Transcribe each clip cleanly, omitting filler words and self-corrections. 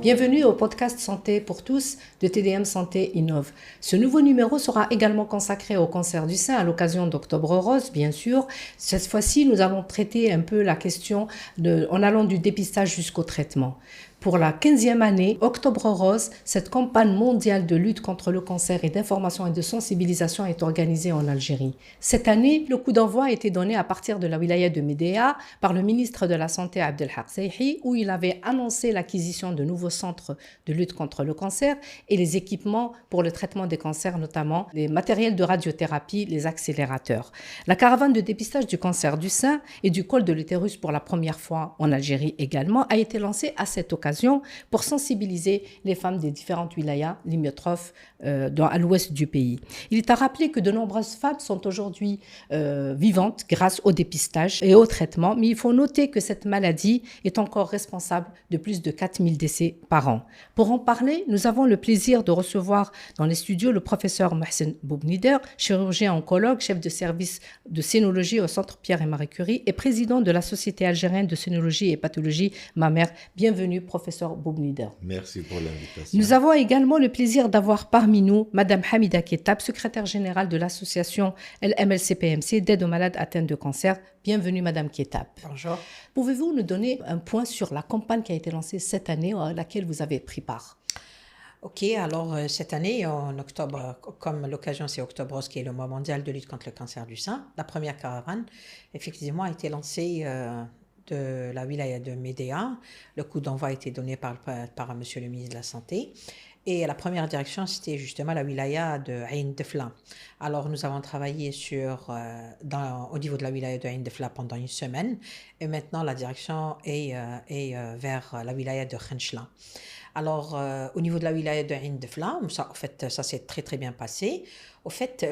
Bienvenue au podcast Santé pour tous de TDM Santé Innove. Ce nouveau numéro sera également consacré au cancer du sein à l'occasion d'Octobre Rose, bien sûr. Cette fois-ci, nous allons traiter un peu la question en allant du dépistage jusqu'au traitement. Pour la 15e année, Octobre Rose, cette campagne mondiale de lutte contre le cancer et d'information et de sensibilisation est organisée en Algérie. Cette année, le coup d'envoi a été donné à partir de la wilaya de Médéa par le ministre de la Santé Abdelhak Seihi, où il avait annoncé l'acquisition de nouveaux centres de lutte contre le cancer et les équipements pour le traitement des cancers, notamment les matériels de radiothérapie, les accélérateurs. La caravane de dépistage du cancer du sein et du col de l'utérus pour la première fois en Algérie également a été lancée à cette occasion pour sensibiliser les femmes des différentes wilayas limitrophes à l'ouest du pays. Il est à rappeler que de nombreuses femmes sont aujourd'hui vivantes grâce au dépistage et au traitement, mais il faut noter que cette maladie est encore responsable de plus de 4000 décès par an. Pour en parler, nous avons le plaisir de recevoir dans les studios le professeur Mohsen Boubnider, chirurgien oncologue, chef de service de cénologie au Centre Pierre et Marie Curie et président de la Société algérienne de cénologie et pathologie mammaire. Bienvenue, professeur Boubnider. Merci pour l'invitation. Nous avons également le plaisir d'avoir parmi nous Madame Hamida Kettab, secrétaire générale de l'association LMLCPMC d'aide aux malades atteints de cancer. Bienvenue Madame Kettab. Bonjour. Pouvez-vous nous donner un point sur la campagne qui a été lancée cette année à laquelle vous avez pris part? Ok, alors cette année, en octobre, comme l'occasion c'est Octobre Rose, qui est le mois mondial de lutte contre le cancer du sein, la première caravane, effectivement, a été lancée de la wilaya de Médéa. Le coup d'envoi a été donné par monsieur le ministre de la Santé. Et la première direction, c'était justement la wilaya de Ain Defla. Alors, nous avons travaillé au niveau de la wilaya de Ain Defla pendant une semaine. Et maintenant, la direction est vers la wilaya de Khenchla. Alors, au niveau de la wilaya de Ain Defla, ça s'est très, très bien passé. Au fait,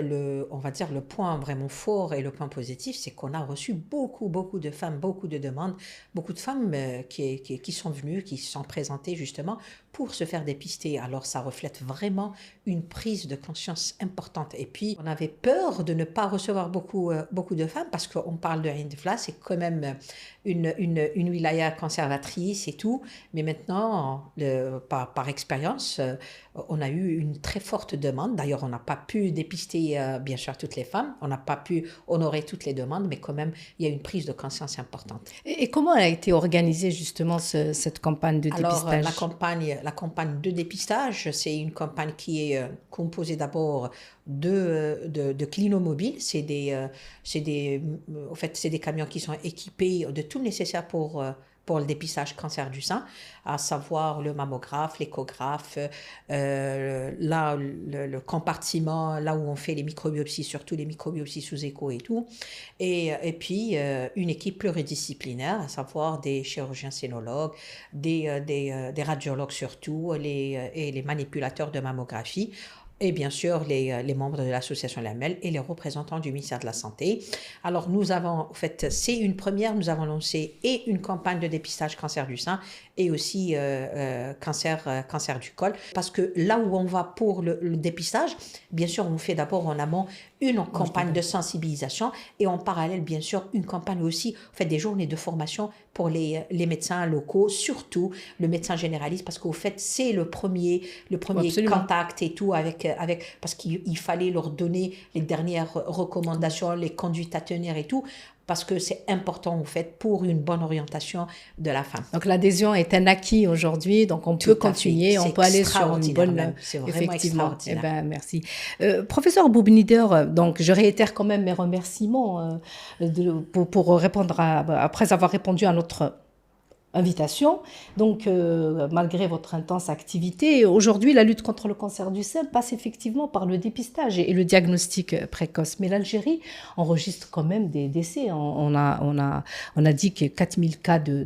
on va dire le point vraiment fort et le point positif, c'est qu'on a reçu beaucoup de femmes, beaucoup de demandes, beaucoup de femmes qui sont venues, qui se sont présentées justement pour se faire dépister. Alors, ça reflète vraiment une prise de conscience importante. Et puis, on avait peur de ne pas recevoir beaucoup de femmes parce qu'on parle de Ain Defla, c'est quand même une wilaya conservatrice et tout. Mais maintenant, par expérience, on a eu une très forte demande. D'ailleurs, on n'a pas pu dépister, bien sûr, toutes les femmes. On n'a pas pu honorer toutes les demandes, mais quand même, il y a une prise de conscience importante. Et comment a été organisée justement cette campagne de dépistage? Alors, la campagne de dépistage, c'est une campagne qui est composée d'abord de clinomobiles. C'est des camions qui sont équipés de tout le nécessaire pour le dépistage cancer du sein, à savoir le mammographe, l'échographe, le compartiment, là où on fait les microbiopsies, surtout les microbiopsies sous écho et tout, et puis une équipe pluridisciplinaire, à savoir des chirurgiens cénologues, des radiologues surtout, et les manipulateurs de mammographie, et bien sûr les membres de l'association LAMEL et les représentants du ministère de la Santé. Alors nous avons, en fait, c'est une première, nous avons lancé et une campagne de dépistage cancer du sein et aussi cancer du col. Parce que là où on va pour le dépistage, bien sûr, on fait d'abord en amont une campagne de sensibilisation et en parallèle, bien sûr, une campagne aussi, en fait, des journées de formation pour les médecins locaux, surtout le médecin généraliste, parce qu'au fait, c'est le premier contact et tout parce qu'il fallait leur donner les dernières recommandations, les conduites à tenir et tout, parce que c'est important, en fait, pour une bonne orientation de la femme. Donc, l'adhésion est un acquis aujourd'hui, donc on peut continuer, on peut aller sur une bonne... C'est vraiment extraordinaire. Eh ben, merci. Professeur Boubnider, donc je réitère quand même mes remerciements pour répondre après avoir répondu à notre invitation. Donc, malgré votre intense activité, aujourd'hui, la lutte contre le cancer du sein passe effectivement par le dépistage et le diagnostic précoce. Mais l'Algérie enregistre quand même des décès. On a dit que 4000 cas de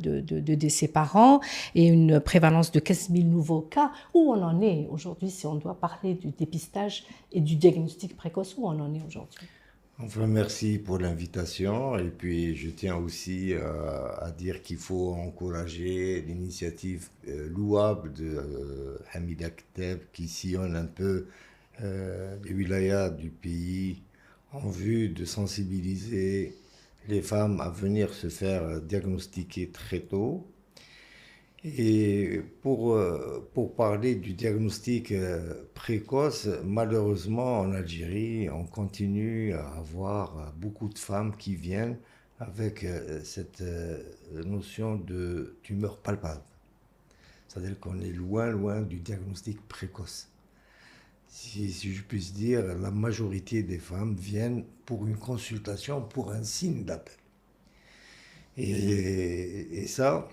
décès par an et une prévalence de 15 000 nouveaux cas. Où on en est aujourd'hui, si on doit parler du dépistage et du diagnostic précoce, où on en est aujourd'hui? Enfin, merci pour l'invitation et puis je tiens aussi à dire qu'il faut encourager l'initiative louable de Hamida Kettab qui sillonne un peu les wilayas du pays en vue de sensibiliser les femmes à venir se faire diagnostiquer très tôt. Et pour parler du diagnostic précoce, malheureusement en Algérie, on continue à avoir beaucoup de femmes qui viennent avec cette notion de tumeur palpable. C'est-à-dire qu'on est loin, loin du diagnostic précoce. Si je puis dire, la majorité des femmes viennent pour une consultation, pour un signe d'appel. Et ça,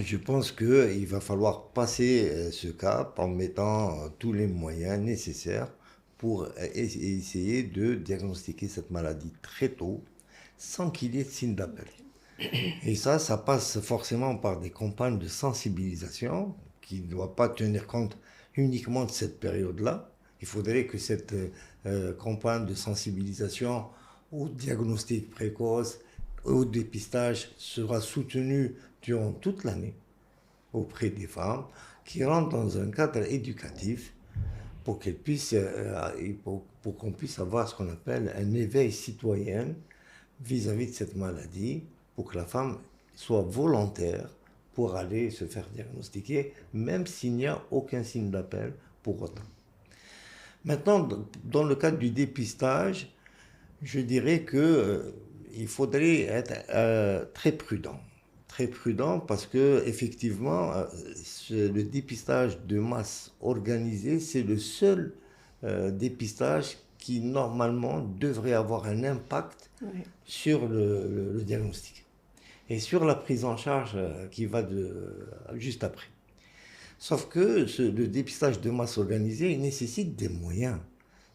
je pense qu'il va falloir passer ce cap en mettant tous les moyens nécessaires pour essayer de diagnostiquer cette maladie très tôt, sans qu'il y ait de signe d'appel. Et ça passe forcément par des campagnes de sensibilisation qui ne doivent pas tenir compte uniquement de cette période-là. Il faudrait que cette campagne de sensibilisation au diagnostic précoce, au dépistage, sera soutenue durant toute l'année auprès des femmes qui rentrent dans un cadre éducatif pour qu'elles puissent, pour qu'on puisse avoir ce qu'on appelle un éveil citoyen vis-à-vis de cette maladie, pour que la femme soit volontaire pour aller se faire diagnostiquer, même s'il n'y a aucun signe d'appel pour autant. Maintenant, dans le cadre du dépistage, je dirais qu'il faudrait être très prudent. Très prudent parce que effectivement, le dépistage de masse organisé, c'est le seul dépistage qui normalement devrait avoir un impact sur le diagnostic et sur la prise en charge qui va juste après. Sauf que le dépistage de masse organisé, il nécessite des moyens.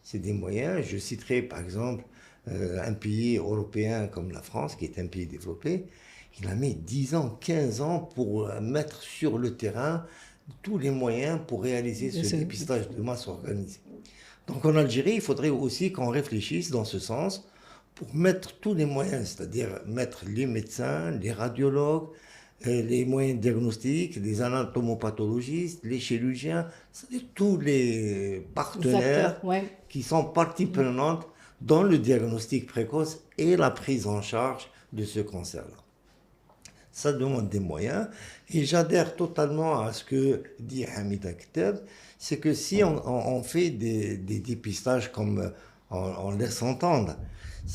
C'est des moyens, je citerai par exemple un pays européen comme la France, qui est un pays développé, il a mis 10 ans, 15 ans pour mettre sur le terrain tous les moyens pour réaliser ce dépistage de masse organisé. Donc en Algérie, il faudrait aussi qu'on réfléchisse dans ce sens pour mettre tous les moyens, c'est-à-dire mettre les médecins, les radiologues, les moyens de diagnostic, les anatomopathologistes, les chirurgiens, c'est-à-dire tous les partenaires qui sont partie prenante dans le diagnostic précoce et la prise en charge de ce cancer-là. Ça demande des moyens et j'adhère totalement à ce que dit Hamida Kteb, c'est que si on fait des dépistages comme on laisse entendre,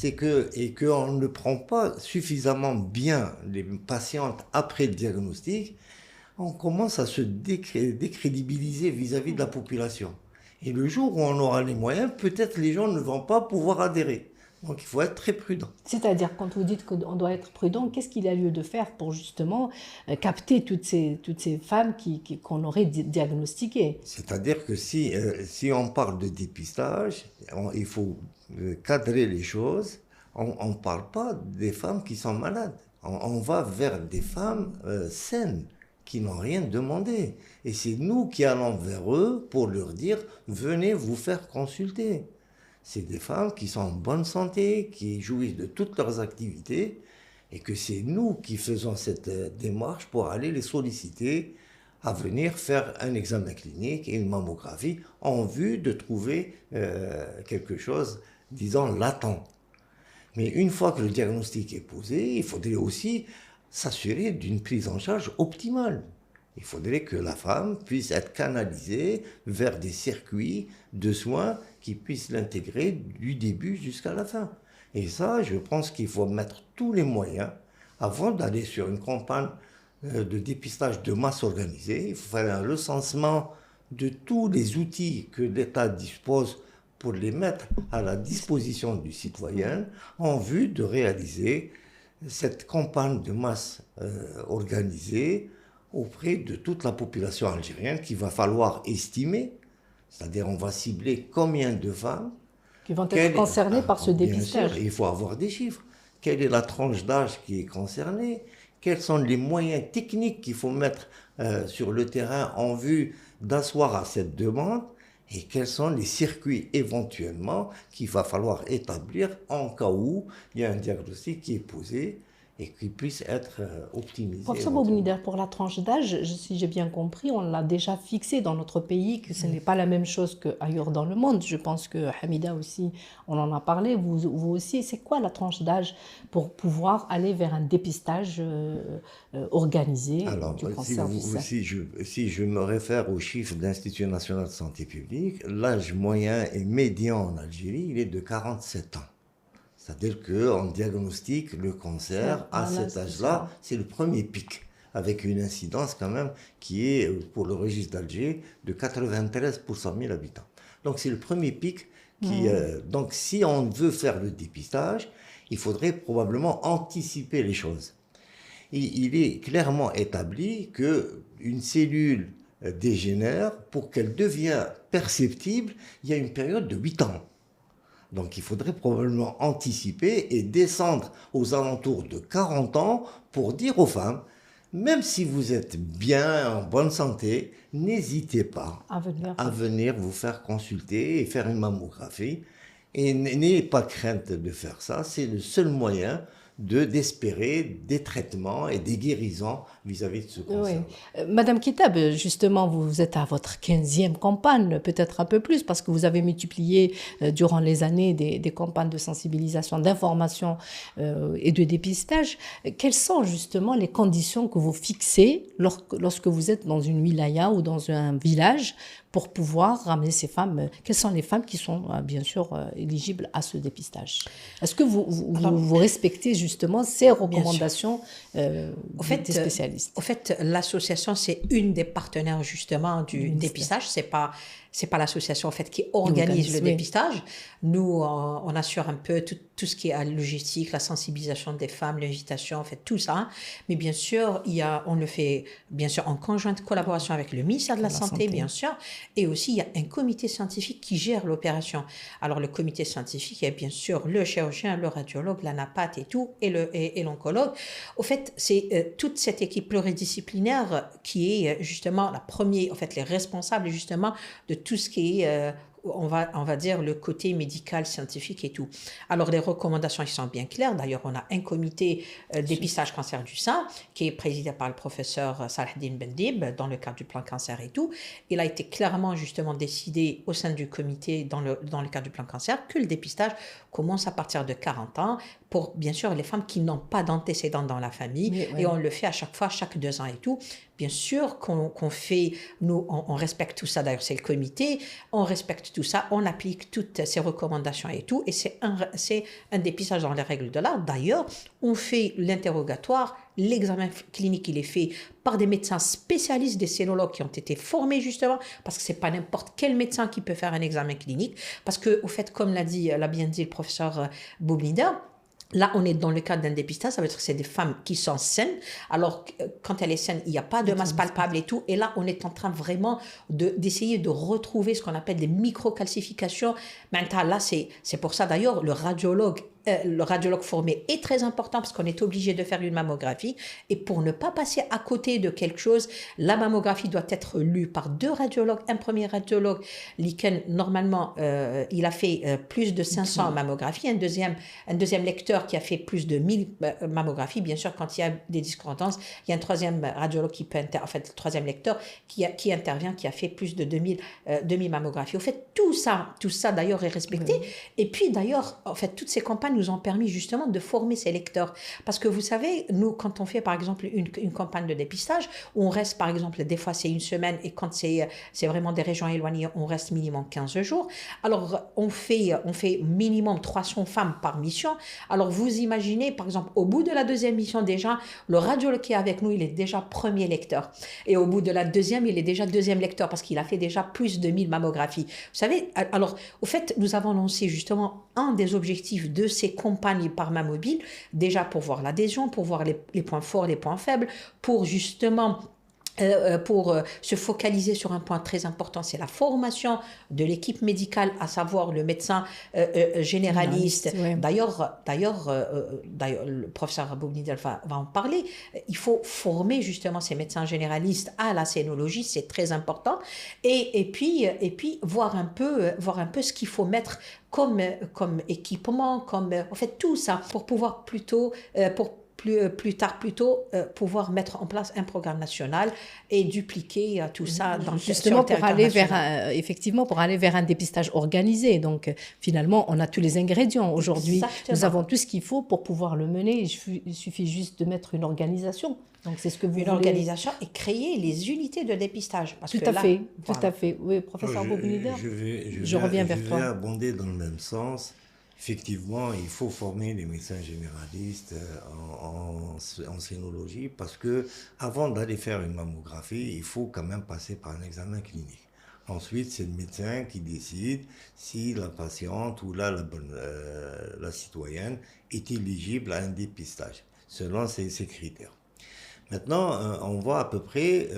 et qu'on ne prend pas suffisamment bien les patientes après le diagnostic, on commence à se décrédibiliser vis-à-vis de la population. Et le jour où on aura les moyens, peut-être les gens ne vont pas pouvoir adhérer. Donc il faut être très prudent. C'est-à-dire, quand vous dites qu'on doit être prudent, qu'est-ce qu'il y a lieu de faire pour justement capter toutes ces femmes qu'on aurait diagnostiquées? C'est-à-dire que si on parle de dépistage, il faut cadrer les choses. On ne parle pas des femmes qui sont malades. On va vers des femmes saines, qui n'ont rien demandé. Et c'est nous qui allons vers eux pour leur dire « venez vous faire consulter ». C'est des femmes qui sont en bonne santé, qui jouissent de toutes leurs activités, et que c'est nous qui faisons cette démarche pour aller les solliciter à venir faire un examen clinique et une mammographie en vue de trouver quelque chose, disons, latent. Mais une fois que le diagnostic est posé, il faudrait aussi s'assurer d'une prise en charge optimale. Il faudrait que la femme puisse être canalisée vers des circuits de soins qui puissent l'intégrer du début jusqu'à la fin. Et ça, je pense qu'il faut mettre tous les moyens avant d'aller sur une campagne de dépistage de masse organisée. Il faut faire un recensement de tous les outils que l'État dispose pour les mettre à la disposition du citoyen en vue de réaliser cette campagne de masse organisée auprès de toute la population algérienne qu'il va falloir estimer, c'est-à-dire on va cibler combien de femmes qui vont être concernées par ce dépistage. Bien sûr, il faut avoir des chiffres. Quelle est la tranche d'âge qui est concernée? Quels sont les moyens techniques qu'il faut mettre sur le terrain en vue d'asseoir à cette demande? Et quels sont les circuits éventuellement qu'il va falloir établir en cas où il y a un diagnostic qui est posé et qui puissent être optimisés. Professeur Bobnider, pour la tranche d'âge, si j'ai bien compris, on l'a déjà fixé dans notre pays, que ce n'est pas la même chose qu'ailleurs dans le monde. Je pense que Hamida aussi, on en a parlé, vous aussi. C'est quoi la tranche d'âge pour pouvoir aller vers un dépistage organisé Alors, du cancer du sein? si je me réfère aux chiffres de l'Institut national de santé publique, l'âge moyen et médian en Algérie, il est de 47 ans. C'est-à-dire qu'on diagnostique le cancer à cet âge-là, c'est le premier pic, avec une incidence quand même qui est, pour le registre d'Alger, de 93 pour 100 000 habitants. Donc c'est le premier pic donc si on veut faire le dépistage, il faudrait probablement anticiper les choses. Il est clairement établi qu'une cellule dégénère, pour qu'elle devienne perceptible, il y a une période de 8 ans. Donc il faudrait probablement anticiper et descendre aux alentours de 40 ans pour dire aux femmes, même si vous êtes bien, en bonne santé, n'hésitez pas à venir vous faire consulter et faire une mammographie. Et n'ayez pas crainte de faire ça, c'est le seul moyen d'espérer des traitements et des guérisons vis-à-vis de ce cancer. Oui. Madame Kitab, justement, vous êtes à votre 15e campagne, peut-être un peu plus, parce que vous avez multiplié durant les années des campagnes de sensibilisation, d'information et de dépistage. Quelles sont justement les conditions que vous fixez lorsque vous êtes dans une wilaya ou dans un village pour pouvoir ramener ces femmes? Quelles sont les femmes qui sont bien sûr éligibles à ce dépistage? Est-ce que vous respectez justement ces recommandations des spécialistes? En fait, l'association, c'est une des partenaires justement du dépistage. C'est pas l'association en fait qui organise le dépistage. Nous, on assure un peu tout ce qui est la logistique, la sensibilisation des femmes, l'invitation, en fait tout ça. Mais bien sûr, on le fait bien sûr en conjointe collaboration avec le ministère de la Santé, bien sûr. Et aussi, il y a un comité scientifique qui gère l'opération. Alors, le comité scientifique, il y a bien sûr le chirurgien, le radiologue, la naphate et tout, et l'oncologue. Au fait, c'est toute cette équipe pluridisciplinaire qui est justement en fait, les responsables justement de tout ce qui est on va dire le côté médical, scientifique et tout. Alors les recommandations ils sont bien claires. D'ailleurs, on a un comité dépistage cancer du sein qui est présidé par le professeur Salahdine Bendib dans le cadre du plan cancer et tout. Il a été clairement justement décidé au sein du comité dans le cadre du plan cancer que le dépistage commence à partir de 40 ans pour bien sûr les femmes qui n'ont pas d'antécédents dans la famille et on le fait à chaque fois, chaque 2 ans et tout. Bien sûr qu'on fait, nous on respecte tout ça, d'ailleurs c'est le comité, on respecte tout ça, on applique toutes ces recommandations et tout, et c'est un dépistage dans les règles de l'art. D'ailleurs, on fait l'interrogatoire, l'examen clinique il est fait par des médecins spécialistes, des sénologues qui ont été formés justement, parce que c'est pas n'importe quel médecin qui peut faire un examen clinique, parce que au fait, comme l'a bien dit le professeur Bobnider, là, on est dans le cadre d'un dépistage, ça veut dire que c'est des femmes qui sont saines. Alors, quand elle est saine, il n'y a pas de masse palpable et tout. Et là, on est en train vraiment d'essayer de retrouver ce qu'on appelle des microcalcifications. Maintenant, là, c'est pour ça d'ailleurs, le radiologue formé est très important parce qu'on est obligé de faire une mammographie. Et pour ne pas passer à côté de quelque chose, la mammographie doit être lue par 2 radiologues. Un premier radiologue, Liken, normalement, il a fait plus de 500 mammographies. Un deuxième lecteur qui a fait plus de 1000 mammographies. Bien sûr, quand il y a des discordances, il y a un troisième radiologue en fait, le troisième lecteur qui intervient, qui a fait plus de 2000 mammographies. Au fait, tout ça d'ailleurs est respecté. Et puis d'ailleurs, en fait, toutes ces campagnes nous ont permis justement de former ces lecteurs. Parce que vous savez, nous, quand on fait par exemple une campagne de dépistage, où on reste par exemple, des fois c'est 1 semaine, et quand c'est vraiment des régions éloignées, on reste minimum 15 jours. Alors, on fait minimum 300 femmes par mission. Alors, vous imaginez, par exemple, au bout de la 2e mission, déjà, le radiologue qui est avec nous, il est déjà premier lecteur. Et au bout de la 2e, il est déjà 2e lecteur parce qu'il a fait déjà plus de 1000 mammographies. Vous savez, alors, au fait, nous avons lancé justement un des objectifs de ces campagnes par main mobile, déjà pour voir l'adhésion, pour voir les points forts, les points faibles, pour justement se focaliser sur un point très important, c'est la formation de l'équipe médicale, à savoir le médecin généraliste. D'ailleurs, le professeur Bobnider va en parler. Il faut former justement ces médecins généralistes à la scénologie, c'est très important. Et puis voir un peu ce qu'il faut mettre comme équipement, en fait tout ça pour pouvoir plutôt plutôt pouvoir mettre en place un programme national et dupliquer tout ça justement pour aller vers effectivement pour aller vers un dépistage organisé. Donc finalement, on a tous les ingrédients aujourd'hui. Nous avons tout ce qu'il faut pour pouvoir le mener. Il suffit juste de mettre une organisation. Donc c'est ce que vous voulez. Organisation et créer les unités de dépistage. Tout à fait. Oui, professeur Boubnider. Je reviens vers toi. Je vais abonder dans le même sens. Effectivement, il faut former les médecins généralistes en scénologie parce que avant d'aller faire une mammographie, il faut quand même passer par un examen clinique. Ensuite, c'est le médecin qui décide si la patiente ou la citoyenne est éligible à un dépistage selon ces critères. Maintenant, on voit à peu près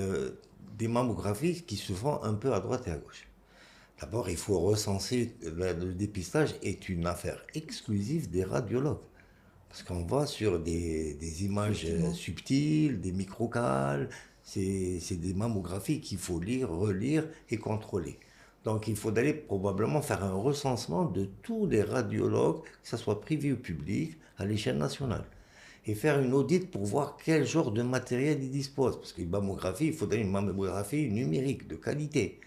des mammographies qui se font un peu à droite et à gauche. D'abord, il faut recenser, le dépistage est une affaire exclusive des radiologues. Parce qu'on voit sur des images subtiles, des microcales, c'est des mammographies qu'il faut lire, relire et contrôler. Donc il faudrait probablement faire un recensement de tous les radiologues, que ce soit privé ou public, à l'échelle nationale. Et faire une audit pour voir quel genre de matériel ils disposent. Parce qu'une mammographie, il faudrait une mammographie numérique, de qualité.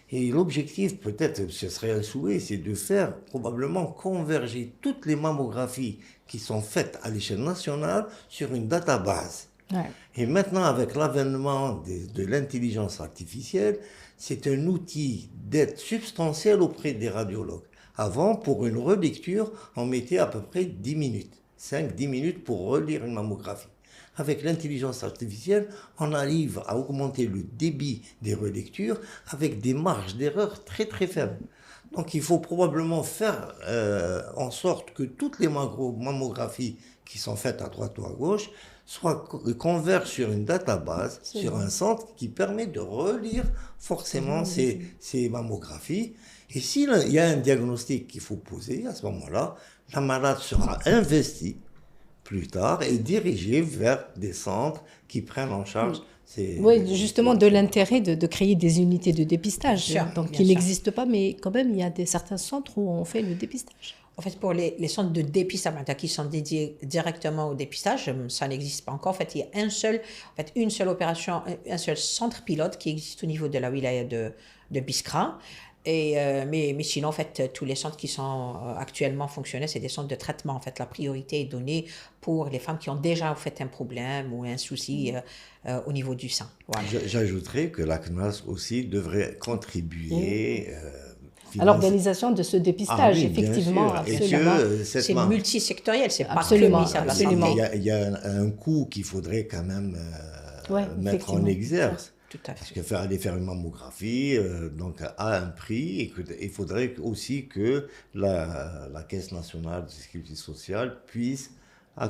Et l'objectif, peut-être, ce serait un souhait, c'est de faire probablement converger toutes les mammographies qui sont faites à l'échelle nationale sur une database. Ouais. Et maintenant, avec l'avènement de l'intelligence artificielle, c'est un outil d'aide substantielle auprès des radiologues. Avant, pour une relecture, on mettait à peu près 10 minutes, 5-10 minutes pour relire une mammographie. Avec l'intelligence artificielle, on arrive à augmenter le débit des relectures avec des marges d'erreur très très faibles. Donc il faut probablement faire en sorte que toutes les mammographies qui sont faites à droite ou à gauche convergent sur une database, sur un centre qui permet de relire forcément ces mammographies. Et s'il y a un diagnostic qu'il faut poser, à ce moment-là, la malade sera investie plus tard et dirigée vers des centres qui prennent en charge oui, justement de l'intérêt de créer des unités de dépistage, donc qui n'existent pas, mais quand même il y a certains centres où on fait le dépistage. En fait, pour les centres de dépistage qui sont dédiés directement au dépistage, ça n'existe pas encore. En fait, il y a une seule opération, un seul centre pilote qui existe au niveau de la wilaya de Biskra. Mais sinon, en fait, tous les centres qui sont actuellement fonctionnels, c'est des centres de traitement. En fait, la priorité est donnée pour les femmes qui ont déjà fait un problème ou un souci au niveau du sein. Voilà. J'ajouterais que la CNAS aussi devrait contribuer à l'organisation de ce dépistage, effectivement. C'est multisectoriel, c'est pas que le ministère de la Santé. Il y a un coût qu'il faudrait quand même mettre en exergue. Tout à fait. Parce qu'aller faire une mammographie donc a un prix et il faudrait aussi que la Caisse nationale de sécurité sociale puisse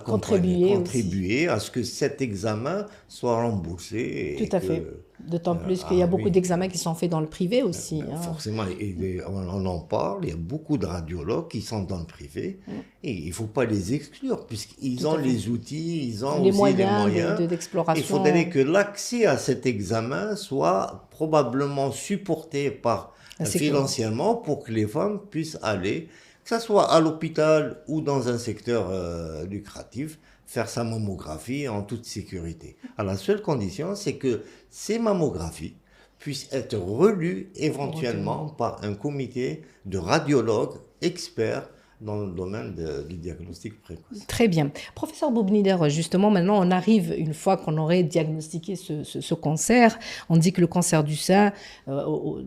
contribuer à ce que cet examen soit remboursé. Tout à fait. D'autant plus qu'il y a beaucoup d'examens qui sont faits dans le privé aussi. Forcément, on en parle, il y a beaucoup de radiologues qui sont dans le privé et il ne faut pas les exclure puisqu'ils ont les outils, ils ont les aussi moyens les moyens d'exploration. Il faudrait que l'accès à cet examen soit probablement supporté financièrement pour que les femmes puissent aller, que ce soit à l'hôpital ou dans un secteur lucratif, faire sa mammographie en toute sécurité. À la seule condition, c'est que ces mammographies puissent être relues éventuellement par un comité de radiologues experts dans le domaine du diagnostic précoce. Très bien. Professeur Boubnider, justement, maintenant, on arrive, une fois qu'on aurait diagnostiqué ce cancer, on dit que le cancer du sein,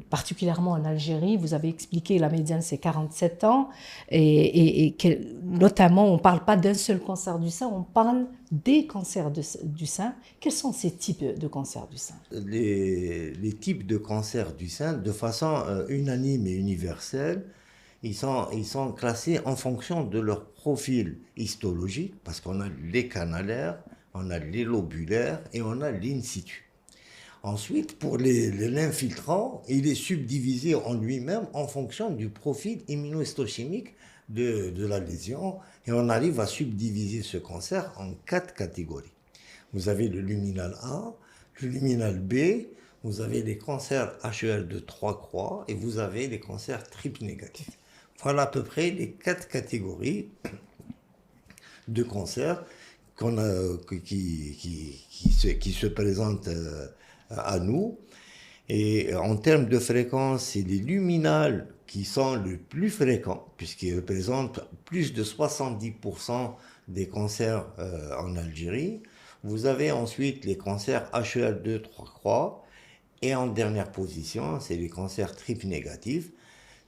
particulièrement en Algérie, vous avez expliqué, la médiane, c'est 47 ans, et notamment, on ne parle pas d'un seul cancer du sein, on parle des cancers du sein. Quels sont ces types de cancers du sein ? Les types de cancers du sein, de façon unanime et universelle, ils sont classés en fonction de leur profil histologique, parce qu'on a les canalaires, on a les lobulaires et on a l'in situ. Ensuite, pour l'infiltrant, il est subdivisé en lui-même en fonction du profil immunohistochimique de la lésion, et on arrive à subdiviser ce cancer en 4 catégories. Vous avez le luminal A, le luminal B, vous avez les cancers HEL de 3 croix et vous avez les cancers triple négatifs. Voilà à peu près les 4 catégories de cancers qui se présentent à nous. Et en termes de fréquence, c'est les luminales qui sont les plus fréquents, puisqu'ils représentent plus de 70% des cancers en Algérie. Vous avez ensuite les cancers HER2, 3 croix. Et en dernière position, c'est les cancers triple négatifs.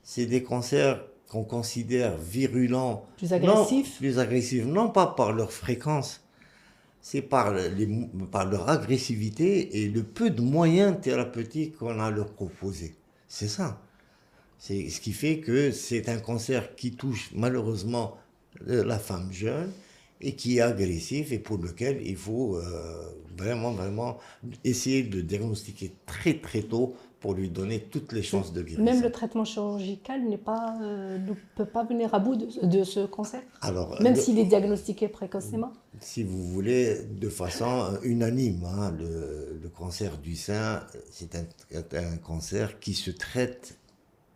C'est des cancers qu'on considère virulents. Plus agressifs. Plus agressifs, non pas par leur fréquence, c'est par leur agressivité et le peu de moyens thérapeutiques qu'on a à leur proposer. C'est ça. C'est ce qui fait que c'est un cancer qui touche malheureusement la femme jeune et qui est agressif et pour lequel il faut vraiment essayer de diagnostiquer très très tôt pour lui donner toutes les chances de guérison. Même le traitement chirurgical ne peut pas venir à bout de ce cancer, alors, même s'il est diagnostiqué précocement. Si vous voulez, de façon unanime, hein, le cancer du sein, c'est un cancer qui se traite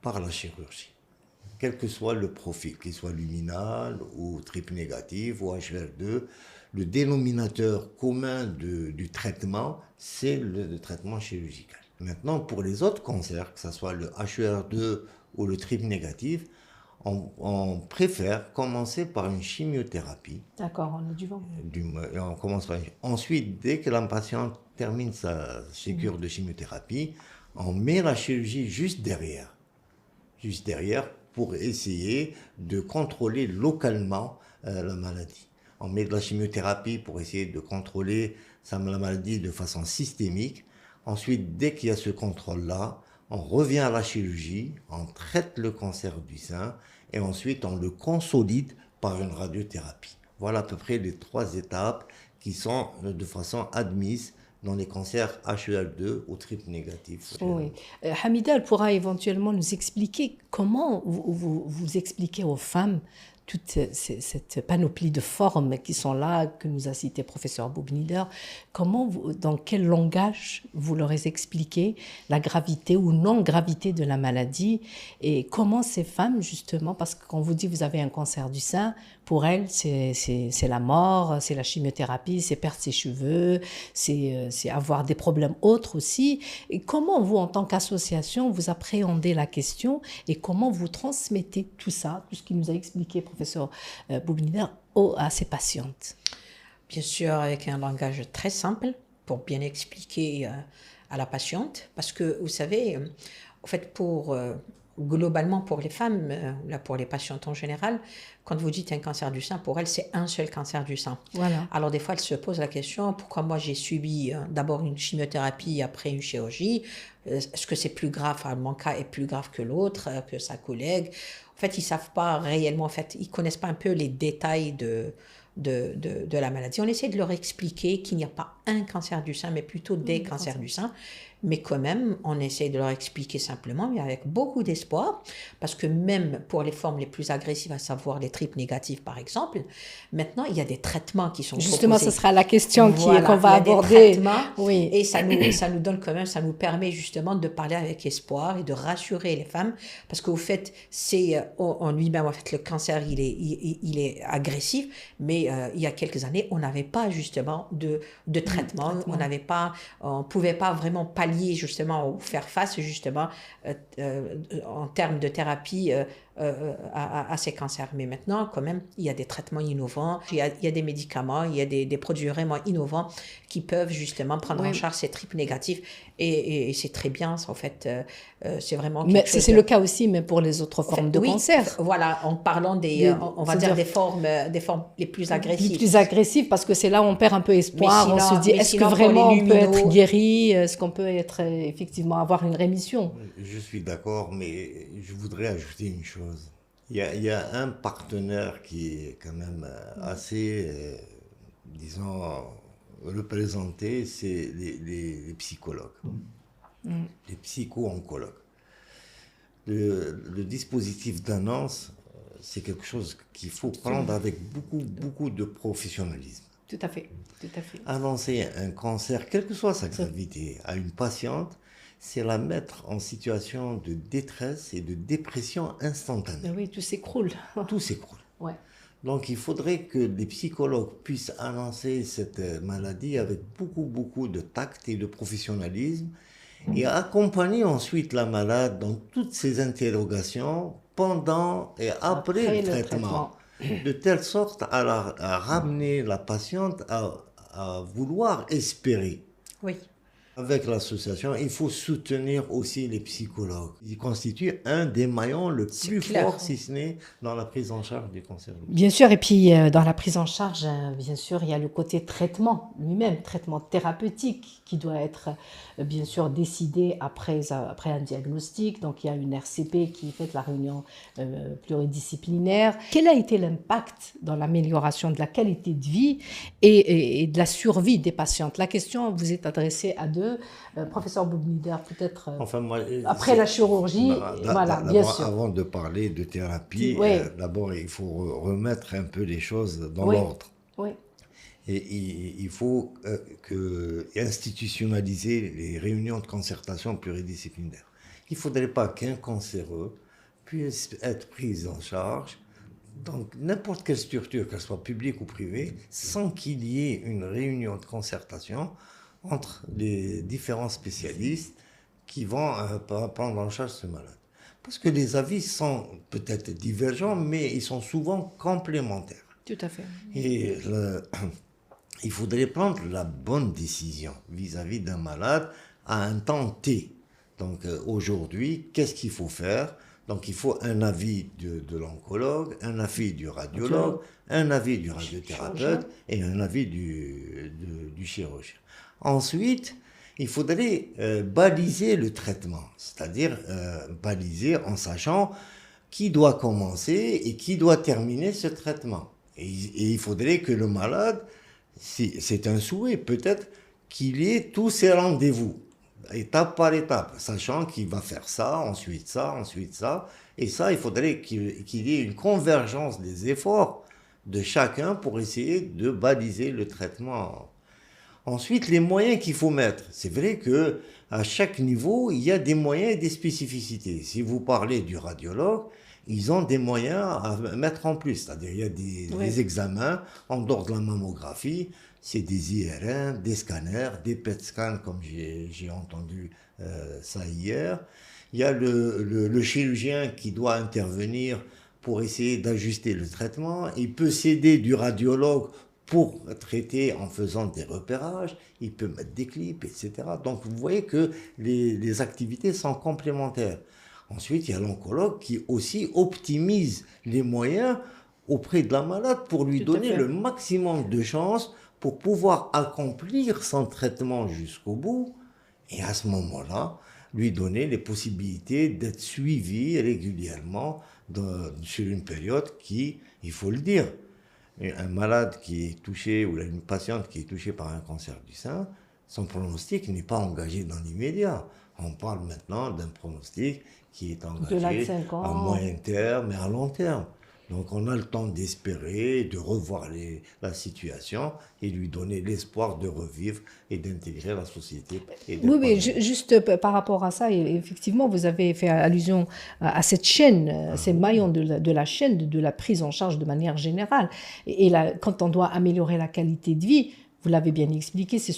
par la chirurgie. Quel que soit le profil, qu'il soit luminal ou triple négatif ou HER2, le dénominateur commun du traitement, c'est le traitement chirurgical. Maintenant, pour les autres cancers, que ce soit le HER2 ou le triple négatif, on préfère commencer par une chimiothérapie. D'accord, on est du vent. On commence par... Ensuite, dès que la patiente termine sa sécure de chimiothérapie, on met la chirurgie juste derrière pour essayer de contrôler localement la maladie. On met de la chimiothérapie pour essayer de contrôler la maladie de façon systémique. Ensuite, dès qu'il y a ce contrôle-là, on revient à la chirurgie, on traite le cancer du sein et ensuite on le consolide par une radiothérapie. Voilà à peu près les 3 étapes qui sont de façon admises dans les cancers HER2 ou triple négatif. Oui. Hamida, elle pourra éventuellement nous expliquer comment vous expliquez aux femmes toute cette panoplie de formes qui sont là, que nous a cité professeur Boubnider. Dans quel langage vous leur expliquez la gravité ou non-gravité de la maladie et comment ces femmes, justement, parce que quand vous dites vous avez un cancer du sein, pour elles, c'est la mort, c'est la chimiothérapie, c'est perdre ses cheveux, c'est avoir des problèmes autres aussi. Et comment vous, en tant qu'association, vous appréhendez la question et comment vous transmettez tout ça, tout ce qu'il nous a expliqué professeur Boubnider, à ses patientes? Bien sûr, avec un langage très simple pour bien expliquer à la patiente. Parce que, vous savez, en fait, globalement, pour les femmes, là, pour les patientes en général, quand vous dites un cancer du sein, pour elles, c'est un seul cancer du sein. Voilà. Alors, des fois, elles se posent la question, pourquoi moi, j'ai subi d'abord une chimiothérapie, après une chirurgie? Est-ce que c'est plus grave? Enfin, mon cas est plus grave que l'autre, que sa collègue. En fait, ils ne savent pas réellement, en fait, ils ne connaissent pas un peu les détails de la maladie. On essaie de leur expliquer qu'il n'y a pas un cancer du sein, mais plutôt des cancers du sein. Mais quand même, on essaie de leur expliquer simplement, mais avec beaucoup d'espoir, parce que même pour les formes les plus agressives, à savoir les triples négatives par exemple, maintenant, il y a des traitements qui sont Justement, proposés. ce sera la question Voilà, qu'on va aborder. Des traitements, oui. Et ça nous donne quand même, ça nous permet justement de parler avec espoir et de rassurer les femmes, parce qu'au fait, c'est en lui-même, en fait, le cancer, il est agressif, mais il y a quelques années, on n'avait pas justement de traitement, on pouvait pas vraiment pallier justement ou faire face justement en termes de thérapie à ces cancers. Mais maintenant, quand même, il y a des traitements innovants, il y a des médicaments, il y a des produits vraiment innovants qui peuvent justement prendre en charge ces triples négatifs et c'est très bien, en fait, c'est vraiment quelque chose. C'est le cas aussi, mais pour les autres formes de cancer. Voilà, en parlant des formes les plus agressives. Les plus agressives, parce que c'est là où on perd un peu espoir, sinon, on se dit, est-ce que vraiment on peut être guéri, est-ce qu'on peut effectivement avoir une rémission? Je suis d'accord, mais je voudrais ajouter une chose. Il y a un partenaire qui est quand même assez, disons, représenté, c'est les psychologues, les psycho-oncologues. Le dispositif d'annonce, c'est quelque chose qu'il faut prendre avec beaucoup de professionnalisme. Tout à fait, tout à fait. Annoncer un cancer, quelle que soit sa gravité, à une patiente, c'est la mettre en situation de détresse et de dépression instantanée. Oui, tout s'écroule. Tout s'écroule. Ouais. Donc il faudrait que les psychologues puissent annoncer cette maladie avec beaucoup de tact et de professionnalisme et accompagner ensuite la malade dans toutes ses interrogations pendant et après le traitement, de telle sorte à ramener la patiente à vouloir espérer. Oui. Avec l'association, il faut soutenir aussi les psychologues. Ils constituent un des maillons le plus fort, si ce n'est dans la prise en charge du cancer. Bien sûr, et puis dans la prise en charge, bien sûr, il y a le côté traitement lui-même, traitement thérapeutique qui doit être bien sûr décidé après un diagnostic. Donc il y a une RCP qui fait la réunion pluridisciplinaire. Quel a été l'impact dans l'amélioration de la qualité de vie et de la survie des patientes? La question vous est adressée à deux. Professeur Boubnider, peut-être après la chirurgie, voilà, bien sûr. Avant de parler de thérapie, d'abord il faut remettre un peu les choses dans l'ordre. Oui. Et il faut institutionnaliser les réunions de concertation pluridisciplinaire. Il ne faudrait pas qu'un cancéreux puisse être pris en charge dans n'importe quelle structure, qu'elle soit publique ou privée, sans qu'il y ait une réunion de concertation entre les différents spécialistes qui vont prendre en charge ce malade. Parce que les avis sont peut-être divergents, mais ils sont souvent complémentaires. Tout à fait. Et il faudrait prendre la bonne décision vis-à-vis d'un malade à un temps T. Donc aujourd'hui, qu'est-ce qu'il faut faire? Donc il faut un avis de l'oncologue, un avis du radiologue, un avis du radiothérapeute et un avis du chirurgien. Ensuite, il faudrait baliser le traitement, c'est-à-dire baliser en sachant qui doit commencer et qui doit terminer ce traitement. Et il faudrait que le malade, c'est un souhait peut-être, qu'il y ait tous ces rendez-vous, étape par étape, sachant qu'il va faire ça, ensuite ça, ensuite ça. Et ça, il faudrait qu'il y ait une convergence des efforts de chacun pour essayer de baliser le traitement. Ensuite, les moyens qu'il faut mettre. C'est vrai qu'à chaque niveau, il y a des moyens et des spécificités. Si vous parlez du radiologue, ils ont des moyens à mettre en plus. C'est-à-dire il y a des examens en dehors de la mammographie, c'est des IRM, des scanners, des PET scans, comme j'ai entendu ça hier. Il y a le chirurgien qui doit intervenir pour essayer d'ajuster le traitement. Il peut s'aider du radiologue pour traiter en faisant des repérages, il peut mettre des clips, etc. Donc vous voyez que les activités sont complémentaires. Ensuite, il y a l'oncologue qui aussi optimise les moyens auprès de la malade pour lui donner le maximum de chances pour pouvoir accomplir son traitement jusqu'au bout. Et à ce moment-là, lui donner les possibilités d'être suivi régulièrement sur une période qui, il faut le dire, un malade qui est touché ou une patiente qui est touchée par un cancer du sein, son pronostic n'est pas engagé dans l'immédiat. On parle maintenant d'un pronostic qui est engagé à moyen terme et à long terme. Donc on a le temps d'espérer, de revoir la situation et lui donner l'espoir de revivre et d'intégrer la société. Oui, mais juste par rapport à ça, effectivement, vous avez fait allusion à cette chaîne, ces maillons de la chaîne, de la prise en charge de manière générale. Et là, quand on doit améliorer la qualité de vie, vous l'avez bien expliqué, c'est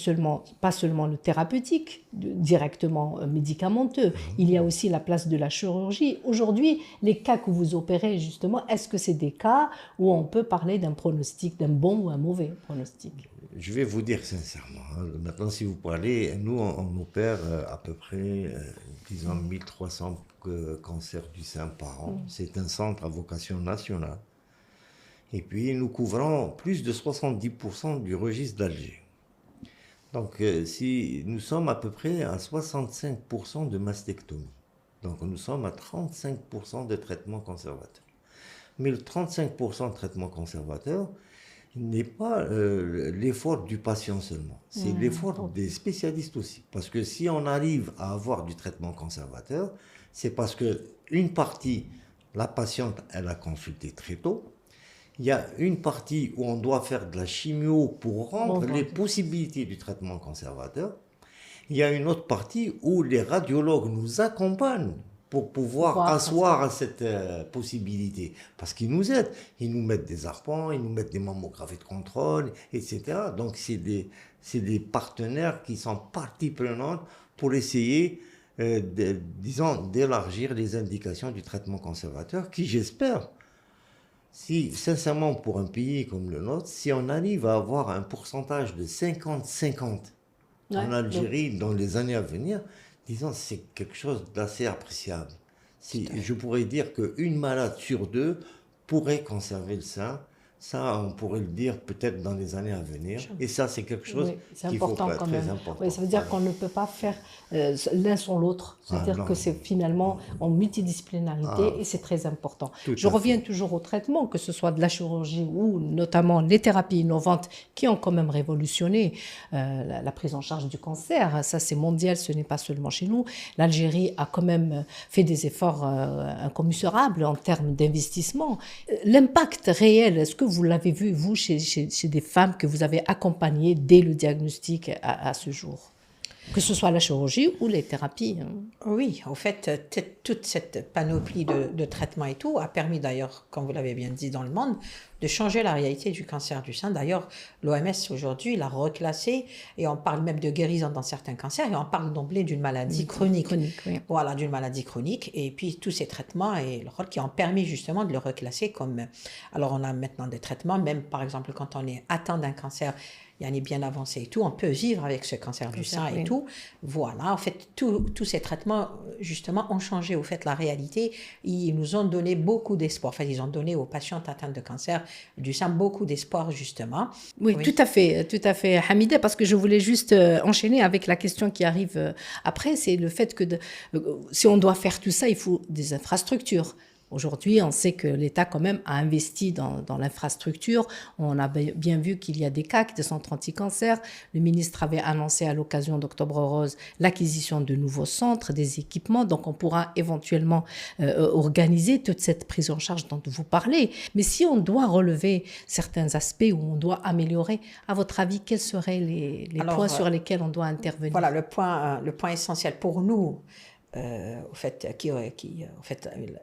pas seulement le thérapeutique, directement médicamenteux. Il y a aussi la place de la chirurgie. Aujourd'hui, les cas que vous opérez, justement, est-ce que c'est des cas où on peut parler d'un pronostic, d'un bon ou un mauvais pronostic? Je vais vous dire sincèrement. Maintenant, si vous parlez, nous, on opère à peu près, disons, 1300 cancers du sein par an. C'est un centre à vocation nationale. Et puis, nous couvrons plus de 70% du registre d'Alger. Donc, si nous sommes à peu près à 65% de mastectomie. Donc, nous sommes à 35% de traitement conservateur. Mais le 35% de traitement conservateur n'est pas l'effort du patient seulement. C'est l'effort des spécialistes aussi. Parce que si on arrive à avoir du traitement conservateur, c'est parce qu'une partie, la patiente, elle a consulté très tôt. Il y a une partie où on doit faire de la chimio pour rendre les possibilités du traitement conservateur. Il y a une autre partie où les radiologues nous accompagnent pour pouvoir asseoir cette possibilité. Parce qu'ils nous aident. Ils nous mettent des arpents, ils nous mettent des mammographies de contrôle, etc. Donc, c'est des partenaires qui sont partie prenante pour essayer, disons, d'élargir les indications du traitement conservateur, qui, j'espère, si, sincèrement, pour un pays comme le nôtre, si on arrive à avoir un pourcentage de 50-50 en Algérie dans les années à venir, disons, c'est quelque chose d'assez appréciable. Je pourrais dire qu'une malade sur deux pourrait conserver le sein. Ça, on pourrait le dire peut-être dans les années à venir. Et ça, c'est quelque chose qu'il faut pas très important. Oui, ça veut dire qu'on ne peut pas faire l'un sans l'autre. C'est-à-dire que c'est finalement en multidisciplinarité et c'est très important. Je reviens toujours au traitement, que ce soit de la chirurgie ou notamment les thérapies innovantes qui ont quand même révolutionné la prise en charge du cancer. Ça, c'est mondial, ce n'est pas seulement chez nous. L'Algérie a quand même fait des efforts incommensurables en termes d'investissement. L'impact réel, est-ce que vous l'avez vu, vous, chez des femmes que vous avez accompagnées dès le diagnostic à ce jour? Que ce soit la chirurgie ou les thérapies. Oui, en fait, toute cette panoplie de traitements et tout a permis d'ailleurs, comme vous l'avez bien dit, dans le monde, de changer la réalité du cancer du sein. D'ailleurs, l'OMS aujourd'hui l'a reclassé et on parle même de guérison dans certains cancers et on parle d'emblée d'une maladie chronique. Oui. Voilà, d'une maladie chronique. Et puis tous ces traitements et le rôle qui ont permis justement de le reclasser comme... Alors on a maintenant des traitements, même par exemple quand on est atteint d'un cancer, il y en est bien avancé et tout, on peut vivre avec ce cancer du sein et tout. Voilà, en fait, tous ces traitements, justement, ont changé, au fait, la réalité. Ils nous ont donné beaucoup d'espoir. Enfin, ils ont donné aux patientes atteintes de cancer du sein beaucoup d'espoir, justement. Oui, tout à fait, Hamida, parce que je voulais juste enchaîner avec la question qui arrive après, c'est le fait que si on doit faire tout ça, il faut des infrastructures. Aujourd'hui, on sait que l'État quand même a investi dans l'infrastructure. On a bien vu qu'il y a des CAC, des centres anti-cancer. Le ministre avait annoncé à l'occasion d'Octobre Rose l'acquisition de nouveaux centres, des équipements. Donc, on pourra éventuellement organiser toute cette prise en charge dont vous parlez. Mais si on doit relever certains aspects ou on doit améliorer, à votre avis, quels seraient les points sur lesquels on doit intervenir? Voilà, le point essentiel pour nous, au fait,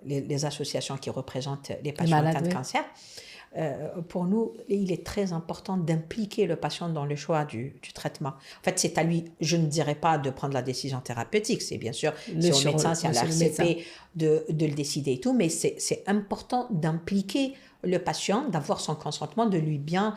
les associations qui représentent les patients atteints de cancer, pour nous, il est très important d'impliquer le patient dans le choix du traitement. En fait, c'est à lui, je ne dirais pas de prendre la décision thérapeutique, c'est bien sûr, c'est au médecin, c'est à l'RCP de le décider et tout, mais c'est important d'impliquer le patient, d'avoir son consentement, de lui bien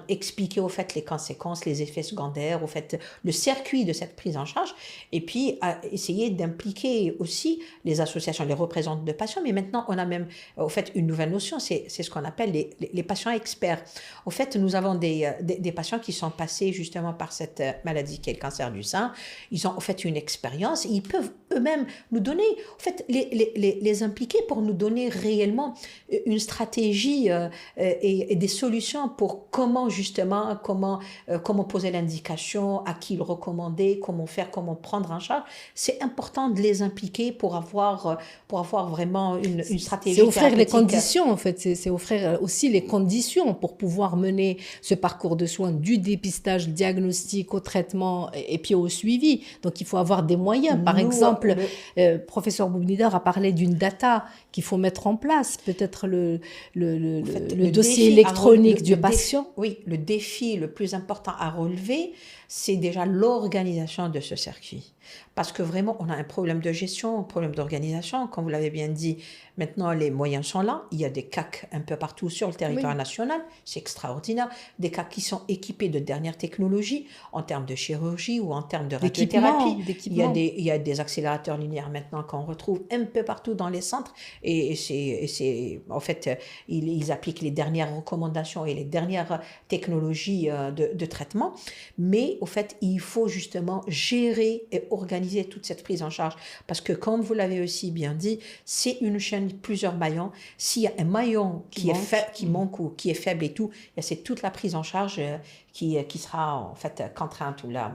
expliquer au fait les conséquences, les effets secondaires, au fait le circuit de cette prise en charge, et puis essayer d'impliquer aussi les associations, les représentants de patients. Mais maintenant, on a même au fait une nouvelle notion, c'est ce qu'on appelle les patients experts. Au fait, nous avons des patients qui sont passés justement par cette maladie qui est le cancer du sein. Ils ont au fait une expérience, ils peuvent eux-mêmes nous donner, en fait, les impliquer pour nous donner réellement une stratégie et des solutions pour comment justement, comment poser l'indication, à qui le recommander, comment faire, comment prendre en charge. C'est important de les impliquer pour avoir vraiment une stratégie. C'est offrir les conditions, en fait. C'est offrir aussi les conditions pour pouvoir mener ce parcours de soins du dépistage, diagnostic, au traitement et puis au suivi. Donc, il faut avoir des moyens. Par exemple, professeur Boubnidar a parlé d'une data qu'il faut mettre en place, peut-être le dossier électronique du patient. Oui, le défi le plus important à relever, c'est déjà l'organisation de ce circuit. Parce que vraiment, on a un problème de gestion, un problème d'organisation. Comme vous l'avez bien dit, maintenant, les moyens sont là. Il y a des CAC un peu partout sur le territoire national. C'est extraordinaire. Des CAC qui sont équipés de dernières technologies en termes de chirurgie ou en termes de radiothérapie. Il y a des accélérateurs linéaires maintenant qu'on retrouve un peu partout dans les centres. Et c'est en fait, ils appliquent les dernières recommandations et les dernières technologies de traitement. Mais au fait, il faut justement gérer et organiser toute cette prise en charge. Parce que, comme vous l'avez aussi bien dit, c'est une chaîne, plusieurs maillons. S'il y a un maillon qui manque ou qui est faible et tout, c'est toute la prise en charge qui sera en fait contrainte ou là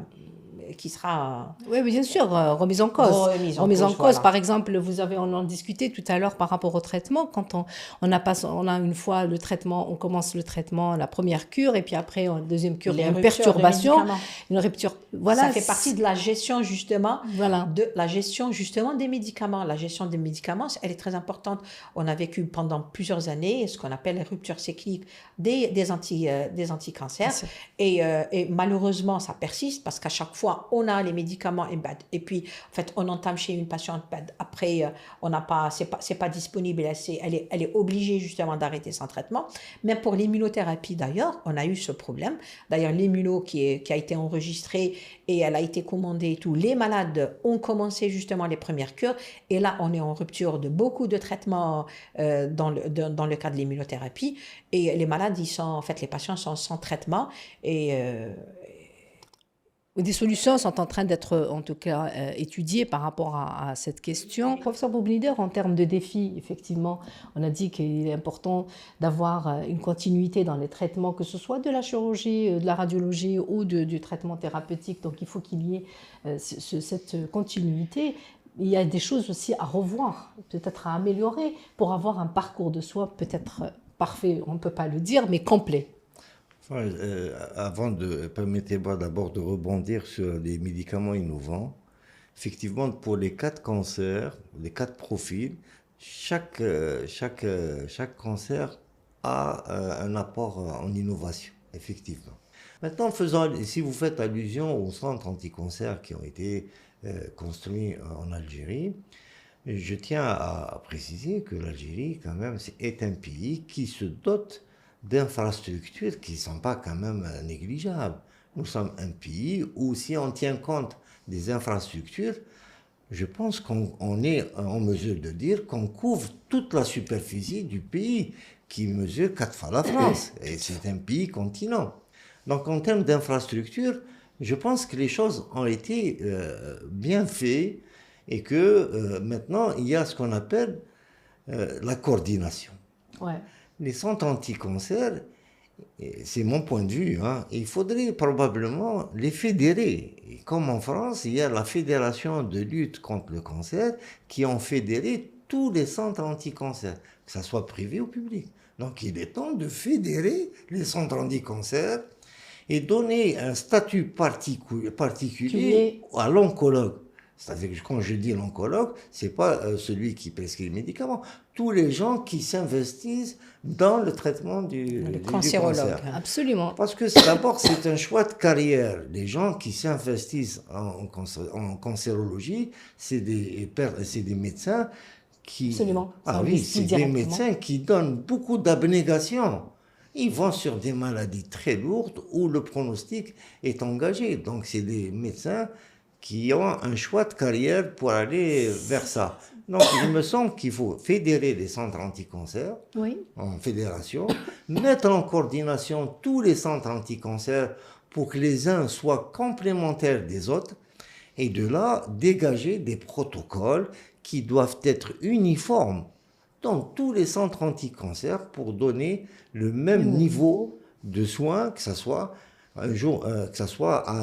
qui sera Oui, bien sûr, remise en cause. remise en cause, voilà. Par exemple, on en discutait tout à l'heure par rapport au traitement. Quand on a une fois le traitement, on commence le traitement, la première cure, et puis après, en deuxième cure, il y a une perturbation, une rupture. Voilà. Ça fait partie de la gestion, justement, voilà. de la gestion, justement, des médicaments. La gestion des médicaments, elle est très importante. On a vécu pendant plusieurs années ce qu'on appelle les ruptures cycliques des anticancers. Et malheureusement, ça persiste parce qu'à chaque fois, on a les médicaments et puis, en fait, on entame chez une patiente, après, on n'a pas, c'est pas disponible, elle est obligée justement d'arrêter son traitement. Mais pour l'immunothérapie, d'ailleurs, on a eu ce problème. D'ailleurs, l'immuno qui a été enregistrée et elle a été commandée et tout, les malades ont commencé justement les premières cures. Et là, on est en rupture de beaucoup de traitements dans le cas de l'immunothérapie. Et les malades, les patients sont sans traitement. Des solutions sont en train d'être, en tout cas, étudiées par rapport à cette question. Professeur Boublider, en termes de défis, effectivement, on a dit qu'il est important d'avoir une continuité dans les traitements, que ce soit de la chirurgie, de la radiologie ou du traitement thérapeutique. Donc, il faut qu'il y ait cette continuité. Il y a des choses aussi à revoir, peut-être à améliorer, pour avoir un parcours de soins peut-être parfait, on ne peut pas le dire, mais complet. Permettez-moi d'abord de rebondir sur les médicaments innovants. Effectivement, pour les 4 cancers, les 4 profils, chaque cancer a un apport en innovation, effectivement. Maintenant, si vous faites allusion aux centres anticancers qui ont été construits en Algérie, je tiens à préciser que l'Algérie, quand même, est un pays qui se dote d'infrastructures qui ne sont pas quand même négligeables. Nous sommes un pays où, si on tient compte des infrastructures, je pense qu'on est en mesure de dire qu'on couvre toute la superficie du pays, qui mesure 4 fois la France. Et c'est un pays continent. Donc, en termes d'infrastructures, je pense que les choses ont été bien faites et que maintenant, il y a ce qu'on appelle la coordination. Ouais. Les centres anti-cancer, c'est mon point de vue, il faudrait probablement les fédérer. Et comme en France, il y a la Fédération de lutte contre le cancer qui ont fédéré tous les centres anti-cancer, que ce soit privé ou public. Donc il est temps de fédérer les centres anti-cancer et donner un statut particulier à l'oncologue. C'est-à-dire que quand je dis l'oncologue, ce n'est pas celui qui prescrit les médicaments. Tous les gens qui s'investissent dans le traitement du cancer. Absolument. Parce que d'abord, c'est un choix de carrière. Les gens qui s'investissent en cancérologie, c'est des médecins qui... Absolument. Ah oui, c'est des médecins qui donnent beaucoup d'abnégation. Ils vont sur des maladies très lourdes où le pronostic est engagé. Donc, c'est des médecins qui ont un choix de carrière pour aller vers ça. Donc, il me semble qu'il faut fédérer les centres anti-cancer en fédération, mettre en coordination tous les centres anti-cancer pour que les uns soient complémentaires des autres, et de là, dégager des protocoles qui doivent être uniformes dans tous les centres anti-cancer pour donner le même niveau de soins, que ce soit à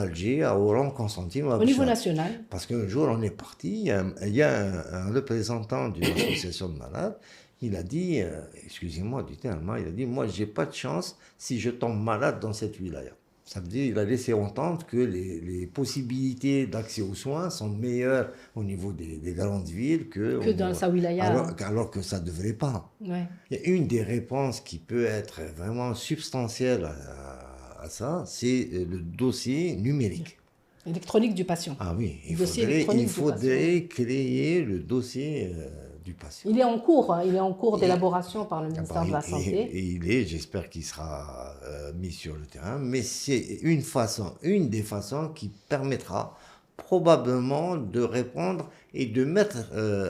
Alger, à Oran, Constantine ou à au niveau national. Parce qu'un jour, on est parti, il y a un représentant d'une association de malades, il a dit, excusez-moi du terme, il a dit, moi, j'ai pas de chance si je tombe malade dans cette wilaya. Ça veut dire qu'il a laissé entendre que les possibilités d'accès aux soins sont meilleures au niveau des grandes villes que dans sa wilaya. Alors que ça ne devrait pas. Ouais. Il y a une des réponses qui peut être vraiment substantielle à ça, c'est le dossier numérique. Électronique du patient. Ah oui, il faudrait créer le dossier du patient. Il est en cours, d'élaboration par le ministère de la Santé. Et j'espère qu'il sera mis sur le terrain, mais c'est une des façons qui permettra probablement de répondre et de mettre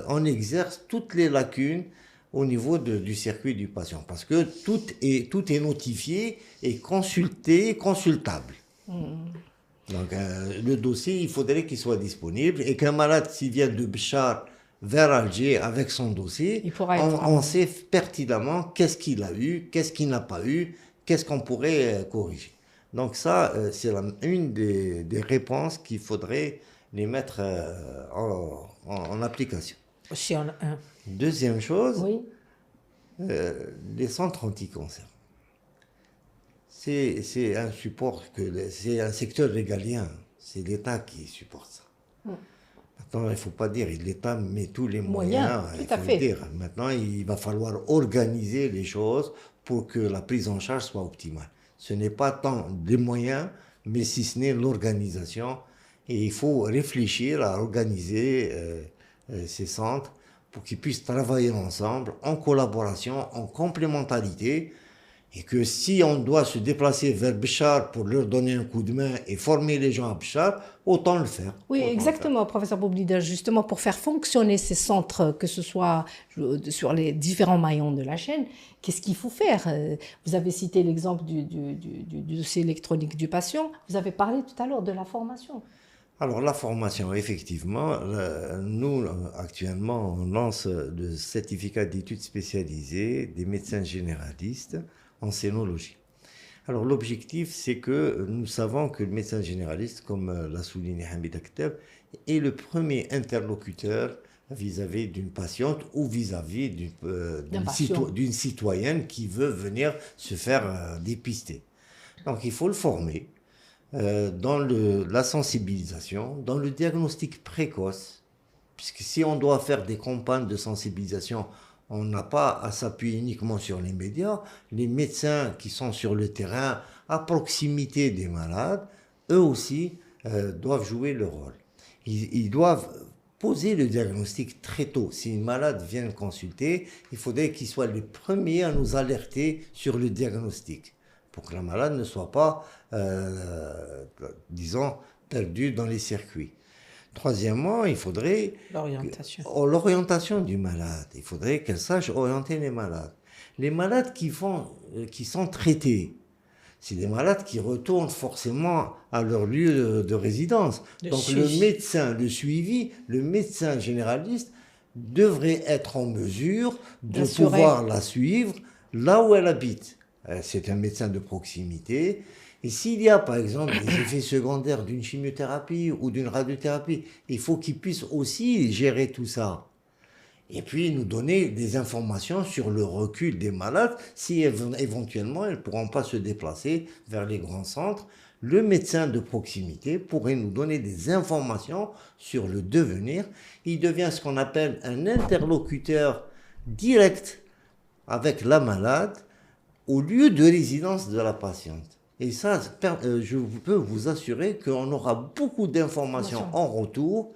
en exergue toutes les lacunes au niveau du circuit du patient, parce que tout est notifié et consultable. Donc le dossier, il faudrait qu'il soit disponible et qu'un malade, s'il vient de Béchar vers Alger avec son dossier, on sait pertinemment qu'est-ce qu'il a eu, qu'est-ce qu'il n'a pas eu, qu'est-ce qu'on pourrait corriger. Donc ça, c'est une des réponses qu'il faudrait les mettre en application. Si on, Deuxième chose, Oui. les centres anti-cancer. C'est un support, c'est un secteur régalien. C'est l'État qui supporte ça. Maintenant, il ne faut pas dire, l'État met tous les moyens, tout il à faut fait. le dire. Maintenant, il va falloir organiser les choses pour que la prise en charge soit optimale. Ce n'est pas tant des moyens, mais si ce n'est l'organisation. Et il faut réfléchir à organiser ces centres pour qu'ils puissent travailler ensemble, en collaboration, en complémentarité. Et que si on doit se déplacer vers Béchar pour leur donner un coup de main et former les gens à Béchar, autant le faire. Oui, Autant le exactement, professeur Boublida. Justement, pour faire fonctionner ces centres, que ce soit sur les différents maillons de la chaîne, qu'est-ce qu'il faut faire? Vous avez cité l'exemple du dossier électronique du patient. Vous avez parlé tout à l'heure de la formation. Alors la formation, effectivement, nous actuellement on lance le certificat d'études spécialisées des médecins généralistes en scénologie. Alors l'objectif, c'est que nous savons que le médecin généraliste, comme l'a souligné Hamida Kteb, est le premier interlocuteur vis-à-vis d'une patiente ou vis-à-vis d'une citoyenne qui veut venir se faire dépister. Donc il faut le former dans la sensibilisation, dans le diagnostic précoce, puisque si on doit faire des campagnes de sensibilisation, on n'a pas à s'appuyer uniquement sur les médias. Les médecins qui sont sur le terrain, à proximité des malades, eux aussi doivent jouer le rôle. Ils doivent poser le diagnostic très tôt. Si une malade vient consulter, il faudrait qu'ils soient les premiers à nous alerter sur le diagnostic, pour que la malade ne soit pas, disons, perdue dans les circuits. Troisièmement, il faudrait l'orientation du malade. Il faudrait qu'elle sache orienter les malades. Les malades qui sont traités, c'est des malades qui retournent forcément à leur lieu de résidence. Donc le médecin, le médecin généraliste devrait être en mesure de pouvoir la suivre là où elle habite. C'est un médecin de proximité. Et s'il y a, par exemple, des effets secondaires d'une chimiothérapie ou d'une radiothérapie, il faut qu'il puisse aussi gérer tout ça. Et puis nous donner des informations sur le recul des malades, si éventuellement elles ne pourront pas se déplacer vers les grands centres. Le médecin de proximité pourrait nous donner des informations sur le devenir. Il devient ce qu'on appelle un interlocuteur direct avec la malade au lieu de résidence de la patiente. Et ça, je peux vous assurer qu'on aura beaucoup d'informations en retour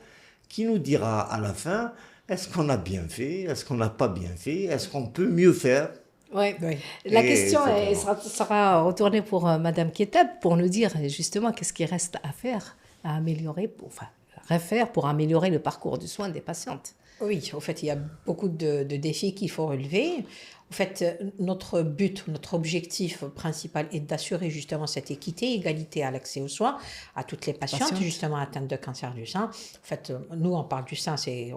qui nous dira à la fin, est-ce qu'on a bien fait, est-ce qu'on n'a pas bien fait, est-ce qu'on peut mieux faire? Oui. La question sera retournée pour Madame Ketab pour nous dire justement qu'est-ce qui reste à faire, à améliorer, refaire pour améliorer le parcours du soin des patientes. Oui, en fait, il y a beaucoup de défis qu'il faut relever. En fait, notre but, notre objectif principal est d'assurer justement cette équité, égalité à l'accès aux soins à toutes les patientes justement atteintes de cancer du sein. En fait, nous, on parle du sein, c'est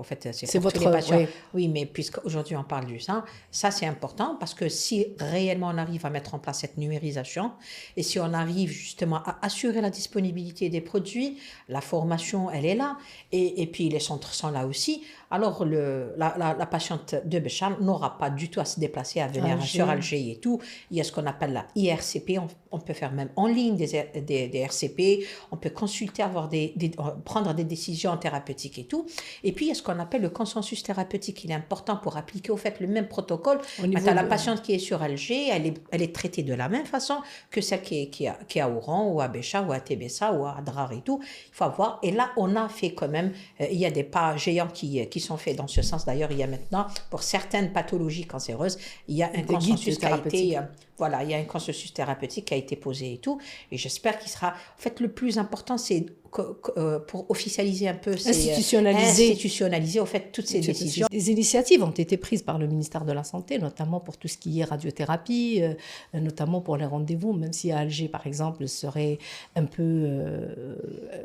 pour tous les patients. Oui, mais puisqu'aujourd'hui, on parle du sein, ça, c'est important parce que si réellement on arrive à mettre en place cette numérisation et si on arrive justement à assurer la disponibilité des produits, la formation, elle est là et puis les centres sont là aussi, alors la patiente de Béchar n'aura pas du tout à se déplacer à venir sur Alger et tout. Il y a ce qu'on appelle la IRCP, on peut faire même en ligne des RCP, on peut consulter, prendre des décisions thérapeutiques et tout. Et puis il y a ce qu'on appelle le consensus thérapeutique, il est important pour appliquer au fait le même protocole. La patiente qui est sur Alger, elle est traitée de la même façon que celle qui est à Oran ou à Béchar ou à Tébessa ou à Adrar et tout. Il faut avoir, et là on a fait quand même, il y a des pas géants qui sont faits dans ce sens. D'ailleurs, il y a maintenant, pour certaines pathologies cancéreuses, il y a un consensus qui a été, il y a un consensus thérapeutique qui a été posé et tout. Et j'espère qu'il sera, en fait, le plus important, c'est pour officialiser un peu, institutionnaliser au fait toutes ces décisions. Des initiatives ont été prises par le ministère de la Santé, notamment pour tout ce qui est radiothérapie, notamment pour les rendez-vous, même si à Alger, par exemple, serait un peu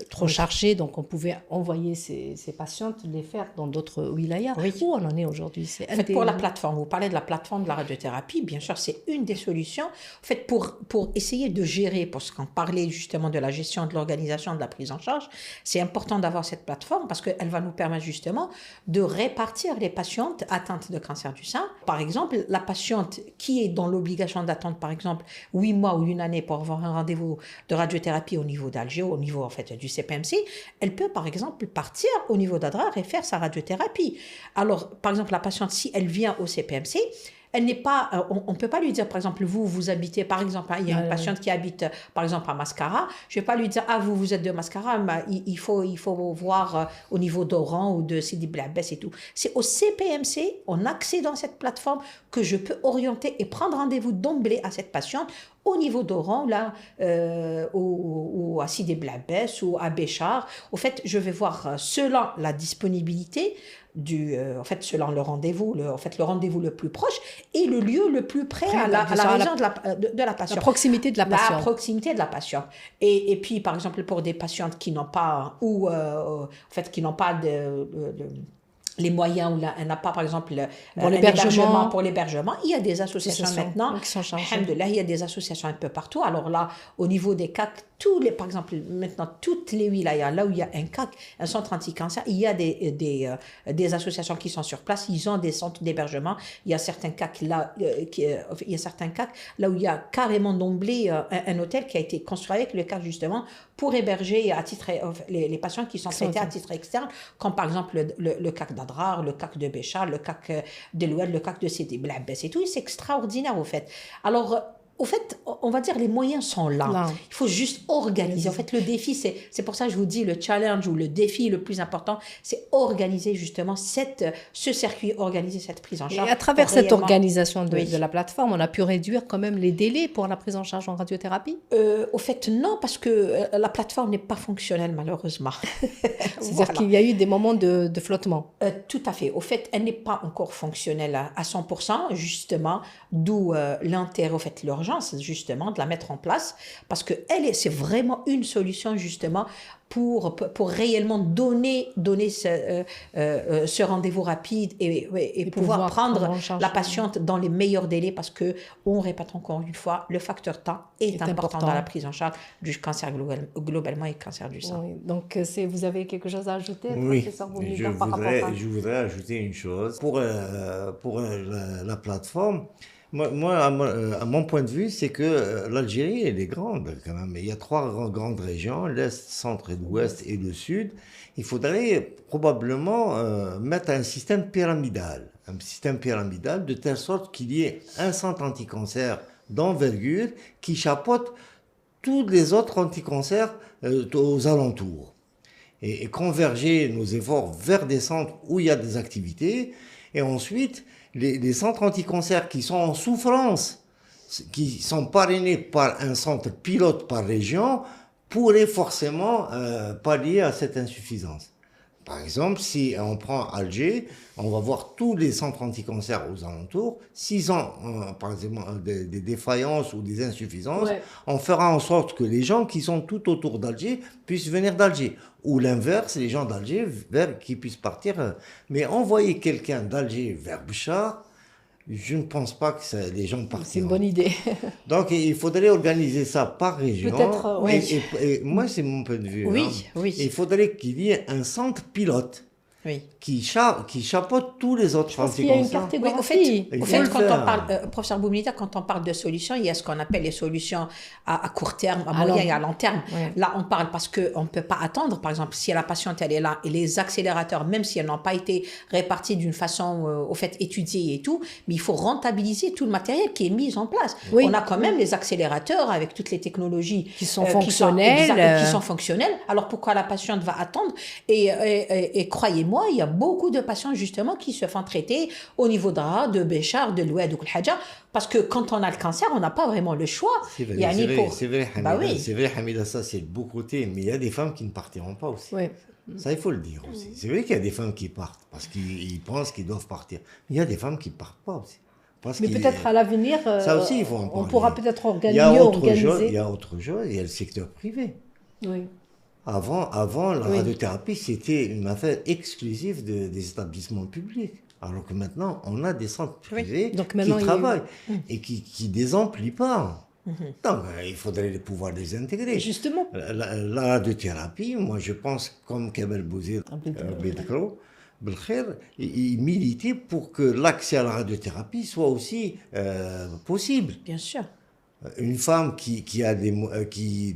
trop chargé, donc on pouvait envoyer ces patientes, les faire dans d'autres wilayas. Oui. Où on en est aujourd'hui? En fait, pour la plateforme, vous parlez de la plateforme de la radiothérapie, bien sûr, c'est une des solutions. En fait, pour essayer de gérer, parce qu'on parlait justement de la gestion, de l'organisation, de la prise en charge, c'est important d'avoir cette plateforme parce qu'elle va nous permettre justement de répartir les patientes atteintes de cancer du sein. Par exemple, la patiente qui est dans l'obligation d'attendre, par exemple, 8 mois ou 1 année pour avoir un rendez-vous de radiothérapie au niveau d'Alger, au niveau en fait du CPMC, elle peut par exemple partir au niveau d'Adrar et faire sa radiothérapie. Alors, par exemple, la patiente, si elle vient au CPMC, elle n'est pas, on ne peut pas lui dire, par exemple, vous habitez, par exemple, il y a une patiente qui habite, par exemple, à Mascara, je ne vais pas lui dire, vous êtes de Mascara, mais il faut voir au niveau d'Oran ou de Sidi Blabès et tout. C'est au CPMC, en accédant à cette plateforme, que je peux orienter et prendre rendez-vous d'emblée à cette patiente au niveau d'Oran, là, ou à Sidi Blabès ou à Béchar. Au fait, je vais voir selon la disponibilité en fait, selon le rendez-vous, le rendez-vous le plus proche et le lieu le plus près à la région de la patiente. La proximité de la patiente. La proximité de la patiente. Et puis, par exemple, pour des patientes qui n'ont pas, en fait, qui n'ont pas les moyens, ou elle n'a pas, par exemple, pour l'hébergement. Pour l'hébergement. Il y a des associations maintenant. Alhamdoulilah, il y a des associations un peu partout. Alors là, au niveau des CAC, par exemple, maintenant, toutes les wilayas, là où il y a un CAC, un centre anti-cancer, il y a des associations qui sont sur place. Ils ont des centres d'hébergement. Il y a certains CAC là, là où il y a carrément d'emblée un hôtel qui a été construit avec le CAC, justement, pour héberger les patients qui sont traités à titre externe, comme par exemple le CAC d'Adrar, le CAC de Béchar, le CAC de l'Oued, le CAC de Sidi Blabès et tout. C'est extraordinaire, au fait. Alors, au fait, on va dire les moyens sont là. Il faut juste organiser. En fait, le défi, c'est pour ça que je vous dis, le challenge ou le défi le plus important, c'est organiser justement ce circuit, organiser cette prise en charge. Et à travers cette organisation de la plateforme, on a pu réduire quand même les délais pour la prise en charge en radiothérapie? Au fait, non, parce que la plateforme n'est pas fonctionnelle, malheureusement. C'est-à-dire qu'il y a eu des moments de flottement. Tout à fait. Au fait, elle n'est pas encore fonctionnelle à 100%, justement, d'où l'intérêt, au fait, l'urgence, justement, de la mettre en place, parce que c'est vraiment une solution, justement, pour réellement donner ce rendez-vous rapide et pouvoir prendre la patiente dans les meilleurs délais, parce que, on répète encore une fois, le facteur temps est important dans la prise en charge du cancer globalement et cancer du sein. Oui, donc vous avez quelque chose à ajouter, professeur Boumediene, je voudrais ajouter une chose. Pour la plateforme, moi, à mon point de vue, c'est que l'Algérie, elle est grande quand même. Il y a 3 grandes régions, l'Est, Centre et l'Ouest et le Sud. Il faudrait probablement mettre un système pyramidal de telle sorte qu'il y ait un centre anti-cancer d'envergure qui chapeaute tous les autres anti-cancers aux alentours. Et converger nos efforts vers des centres où il y a des activités. Et ensuite, les centres anti-cancer qui sont en souffrance, qui sont parrainés par un centre pilote par région, pourraient forcément pallier à cette insuffisance. Par exemple, si on prend Alger, on va voir tous les centres anti-cancer aux alentours. S'ils ont, par exemple, des défaillances ou des insuffisances, on fera en sorte que les gens qui sont tout autour d'Alger puissent venir d'Alger. Ou l'inverse, les gens d'Alger qui puissent partir. Mais envoyer quelqu'un d'Alger vers Béchar, je ne pense pas que les gens partiront. C'est une bonne idée. Donc, il faudrait organiser ça par région. Peut-être, oui. Et moi, c'est mon point de vue. Oui, oui. Il faudrait qu'il y ait un centre pilote qui chapeaute tous les autres anti-cancers. Il y a une cartographie. Au fait, quand on parle, professeur Boumediene, quand on parle de solutions, il y a ce qu'on appelle les solutions à court terme, à moyen et à long terme. Ouais. Là, on parle parce qu'on ne peut pas attendre. Par exemple, si la patiente, elle est là, et les accélérateurs, même si elles n'ont pas été répartis d'une façon, au fait, étudiée et tout, mais il faut rentabiliser tout le matériel qui est mis en place. Oui. On a quand même les accélérateurs avec toutes les technologies qui sont fonctionnelles. Qui sont fonctionnelles. Alors, pourquoi la patiente va attendre? Et croyez-moi, mois, il y a beaucoup de patients justement qui se font traiter au niveau de Béchar, de l'Oued ou Hadja, parce que quand on a le cancer, on n'a pas vraiment le choix. C'est vrai, c'est vrai, Hamida, Bah oui. c'est vrai, Hamida, ça c'est le beau côté, mais il y a des femmes qui ne partiront pas aussi. Oui. Ça, il faut le dire aussi. C'est vrai qu'il y a des femmes qui partent parce qu'ils pensent qu'ils doivent partir. Mais il y a des femmes qui ne partent pas aussi. Mais peut-être à l'avenir, ça aussi, il faut en on parler. pourra peut-être Il y a organiser. il y a autre chose, il y a le secteur privé. Oui. Avant la Oui. radiothérapie, c'était une affaire exclusive des établissements publics. Alors que maintenant, on a des centres privés Donc qui maintenant, travaillent et qui désemplit pas. Donc, il faudrait pouvoir les intégrer. Justement. La radiothérapie, moi je pense, comme Kamel Bouzid Bidkro, il militait pour que l'accès à la radiothérapie soit aussi possible. Bien sûr. Une femme qui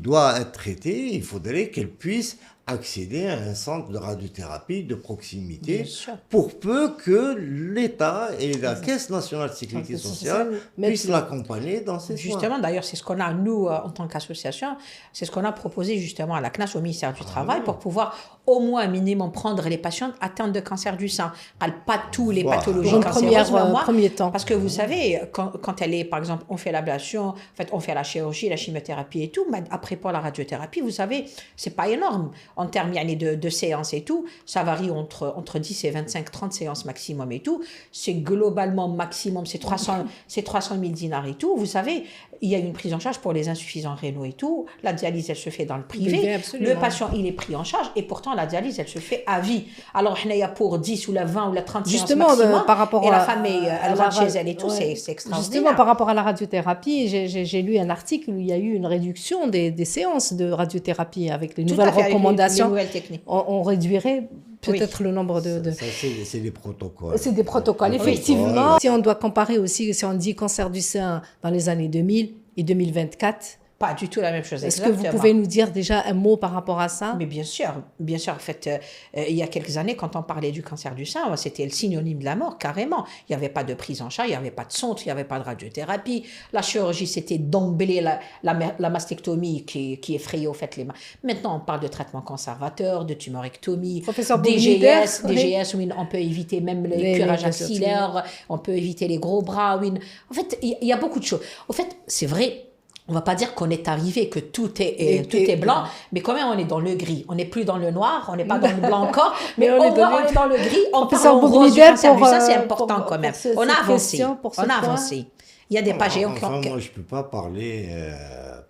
doit être traitée, il faudrait qu'elle puisse accéder à un centre de radiothérapie de proximité, Bien sûr. pour peu que l'État et la Caisse nationale de sécurité sociale puissent l'accompagner dans ses soins. Justement, d'ailleurs, c'est ce qu'on a, nous, en tant qu'association, c'est ce qu'on a proposé justement à la CNAS, au ministère du Travail, pour pouvoir au moins minimum prendre les patientes atteintes de cancer du sein. Pas tous les pathologies Pour cancéreuses, mais au moins, premier temps. parce que vous savez, quand elle est, par exemple, on fait l'ablation, en fait, on fait la chirurgie, la chimiothérapie et tout, mais après pour la radiothérapie, vous savez, c'est pas énorme. En termes de séances et tout, ça varie entre 10 et 25, 30 séances maximum et tout. C'est globalement maximum, c'est 300 000 dinars et tout. Vous savez, il y a une prise en charge pour les insuffisants rénaux et tout. La dialyse, elle se fait dans le privé. Le patient, il est pris en charge et pourtant, la dialyse, elle se fait à vie. Alors, il y a pour 10 ou la 20 ou la 30 séances maximum. Par rapport et la femme, elle rentre chez elle et tout, ouais. c'est extraordinaire. Justement, par rapport à la radiothérapie, j'ai lu un article où il y a eu une réduction des séances de radiothérapie avec les nouvelles recommandations. Les nouvelles techniques. On réduirait peut-être le nombre de... Ça, c'est des protocoles. C'est des protocoles, effectivement. Si on doit comparer aussi, si on dit cancer du sein dans les années 2000 et 2024... Pas du tout la même chose. Est-ce que vous pouvez nous dire déjà un mot par rapport à ça? Mais bien sûr. En fait, il y a quelques années, quand on parlait du cancer du sein, c'était le synonyme de la mort, carrément. Il n'y avait pas de prise en charge, il n'y avait pas de sonde, il n'y avait pas de radiothérapie. La chirurgie, c'était d'emblée la mastectomie qui effrayait au fait les mains. Maintenant, on parle de traitement conservateur, de tumorectomie, DGS, oui, on peut éviter même le curage axillaire, on peut éviter les gros bras. Oui. En fait, il y a beaucoup de choses. En fait, c'est vrai. On va pas dire qu'on est arrivé, que tout est blanc, mais quand même on est dans le gris. On n'est plus dans le noir, on n'est pas dans le blanc encore, mais au moins on est dans le gris. On parle en rose du cancer du sein, c'est important quand même. On a avancé. Il y a des pages moi je peux pas parler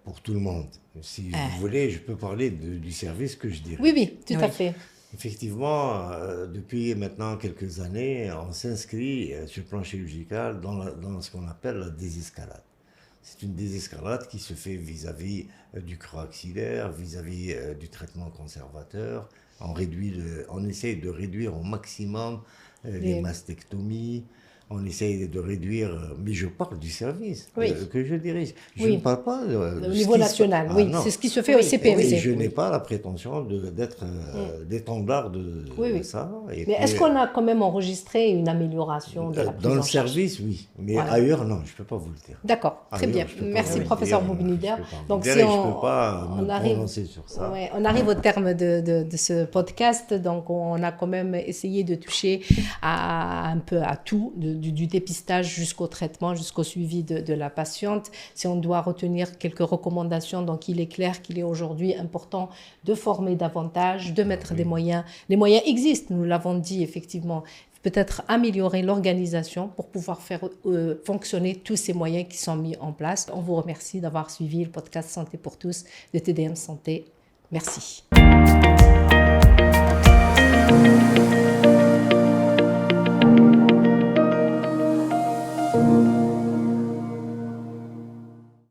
pour tout le monde. Si vous voulez, je peux parler du service que je dirais. Oui, tout à fait. Effectivement, depuis maintenant quelques années, on s'inscrit sur le plan chirurgical dans ce qu'on appelle la désescalade. C'est une désescalade qui se fait vis-à-vis du creux axillaire, vis-à-vis du traitement conservateur. On essaye de réduire au maximum les mastectomies. On essaye de réduire, mais je parle du service que je dirige. Je ne parle pas au niveau national. C'est ce qui se fait au CPMC. Je n'ai pas la prétention d'être d'étendard de ça. Mais est-ce qu'on a quand même enregistré une amélioration de la prise en charge? Dans le service, oui. Mais ailleurs, non, je ne peux pas vous le dire. D'accord, très bien. Merci, professeur Boubnider. Donc, je ne peux pas me prononcer sur ça. On arrive au terme de ce podcast. Donc, on a quand même essayé de toucher un peu à tout, du dépistage jusqu'au traitement, jusqu'au suivi de la patiente. Si on doit retenir quelques recommandations, donc il est clair qu'il est aujourd'hui important de former davantage, de mettre des moyens. Les moyens existent, nous l'avons dit effectivement. Peut-être améliorer l'organisation pour pouvoir faire fonctionner tous ces moyens qui sont mis en place. On vous remercie d'avoir suivi le podcast Santé pour tous de TDM Santé. Merci.